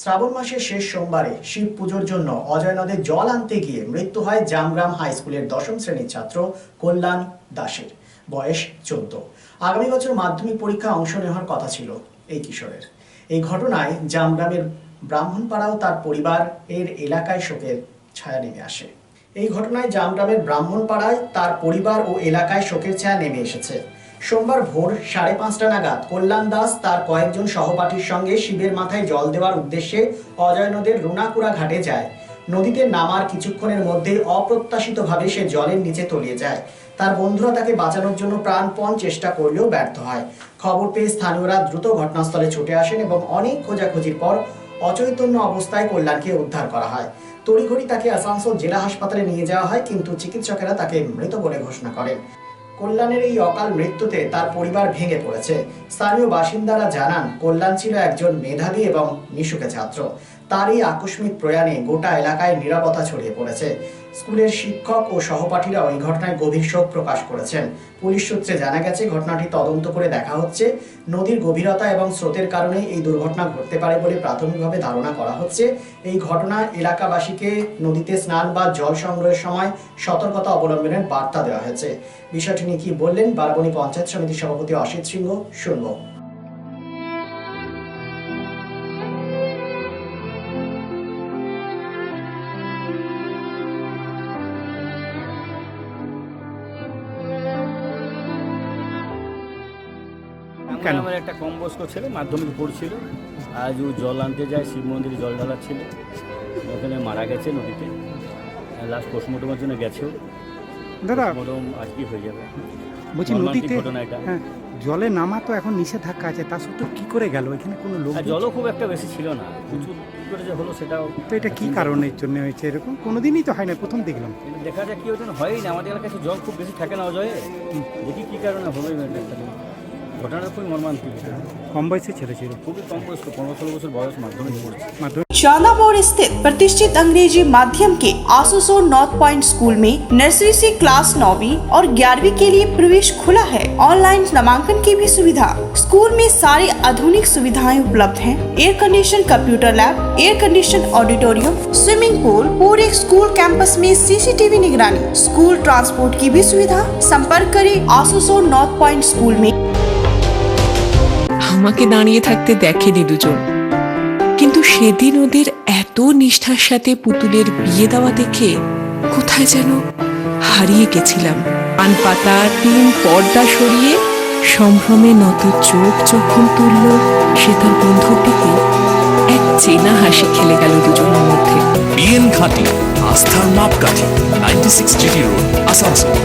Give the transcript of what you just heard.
শ্রাবণ মাসের শেষ সোমবারে শিব পুজোর জন্য অজয় নদে জল আনতে গিয়ে মৃত্যু হয় জামগ্রাম হাই স্কুলের দশম শ্রেণীর ছাত্র কল্যাণ দাসের। বয়স 14। আগামী বছর মাধ্যমিক পরীক্ষায় অংশ নেওয়ার কথা ছিল এই কিশোরের। এই ঘটনায় জামগ্রামের ব্রাহ্মণপাড়াও তার পরিবার এর এলাকায় শোকের ছায়া নেমে আসে। এই ঘটনায় জামগ্রামের ব্রাহ্মণপাড়ায় তার পরিবার ও এলাকায় শোকের ছায়া নেমে এসেছে। সোমবার ভোর 5:30 নাগাদ কল্যাণ দাস তার কয়েকজন সহপাঠীর সঙ্গে শিবের মাথায় জল দেওয়ার উদ্দেশ্যে অজয় নদের রুনাকুড়া ঘাটে যায়। নদীতে নামার কিছুক্ষণের মধ্যেই অপ্রত্যাশিতভাবে সে জলের নিচে তলিয়ে যায়। তার বন্ধুরা তাকে বাঁচানোর জন্য প্রাণপণ চেষ্টা করলেও ব্যর্থ হয়। খবর পেয়ে স্থানীয়রা দ্রুত ঘটনাস্থলে ছুটে আসেন এবং অনেক খোঁজাখুঁজির পর অচৈতন্য অবস্থায় কল্যাণকে উদ্ধার করা হয়। তড়িঘড়ি তাকে আসানসোল জেলা হাসপাতালে নিয়ে যাওয়া হয়, কিন্তু চিকিৎসকেরা তাকে মৃত বলে ঘোষণা করেন। কল্যাণের এই অকাল মৃত্যুতে তার পরিবার ভেঙে পড়েছে। স্থানীয় বাসিন্দারা জানান, কল্যাণ ছিল একজন মেধাবী এবং মিশুকে ছাত্র। তার এই আকস্মিক প্রয়াণে গোটা এলাকায় নীরবতা ছড়িয়ে পড়েছে। স্কুলের শিক্ষক ও সহপাঠীরা ওই ঘটনায় গভীর শোক প্রকাশ করেছেন। পুলিশ সূত্রে জানা গেছে, ঘটনাটি তদন্ত করে দেখা হচ্ছে। নদীর গভীরতা এবং স্রোতের কারণে এই দুর্ঘটনা ঘটতে পারে বলে প্রাথমিকভাবে ধারণা করা হচ্ছে। এই ঘটনা এলাকাবাসীকে নদীতে স্নান বা জল সংগ্রহের সময় সতর্কতা অবলম্বনের বার্তা দেওয়া হয়েছে। বিষয়টি নিয়ে কি বললেন বারবনী পঞ্চায়েত সমিতির সভাপতি অসিত সিংহ, শুনবো। আমার একটা কম বয়স্ক ছেলে মাধ্যমিক পড়ছিল, আজ ও জল আনতে যায়, শিব মন্দিরে জল ঢালাচ্ছিল, ওখানে মারা গেছে নদীতে। লাস্ট পোস্টমর্টমের জন্য গেছেও। দাদা পোস্টমর্টম আজকে হয়ে যাবে। বলছি নদীতে ঘটনা এটা। হ্যাঁ, জলে নামা তো এখন নিষেধাজ্ঞা আছে, তা সত্ত্বেও কি করে গেল? এখানে কোনো লোক আর জলও খুব একটা বেশি ছিল না, প্রচুর কী করে যে হলো সেটাও। তো এটা কি কারণের জন্য হয়েছে এরকম? কোনোদিনই তো হয় না, প্রথম দেখলাম। কিন্তু দেখা যায় কি ওই জন্য হয়ই না, আমাদের এলাকায় জল খুব বেশি থাকে না অজয়ে। দেখি কী কারণে হলো ঘটনাটা খুবই মর্মান্তিক। কম বয়সে ছেলে ছিল, খুবই কম বয়স্ক, 15-16 বছর বয়স, মাধ্যমিক পড়ছে। शालामोड़ स्थित प्रतिष्ठित अंग्रेजी माध्यम के आसुसोर नॉर्थ पॉइंट स्कूल में नर्सरी से क्लास 9वीं और 11वीं के लिए प्रवेश खुला है। ऑनलाइन नामांकन की भी सुविधा। स्कूल में सारी आधुनिक सुविधाएं उपलब्ध हैं। Air condition computer lab, air condition auditorium, swimming pool, पूरे स्कूल कैंपस में सीसीटीवी निगरानी, स्कूल ट्रांसपोर्ट की भी सुविधा। संपर्क करें आसुसोर नॉर्थ पॉइंट स्कूल में। আমাকে দাঁড়িয়ে থাকতে দেখেনি দুজন, কিন্তু সেদিন ওদের এত নিষ্ঠার সাথে পুতুলের বিয়ে দেওয়া দেখে কোথায় যেন হারিয়ে গেছিলাম। পান পাতা টিন পর্দা সরিয়ে সম্ভ্রমে নত চোখ যখন তুলল, সে তার বন্ধুর দিকে এক চেনা হাসি খেলে গেল দুজনের মধ্যে। বিএন ঘাটি, আস্থার মাপকাঠি, 96 জিটি রোড, আসানসোল।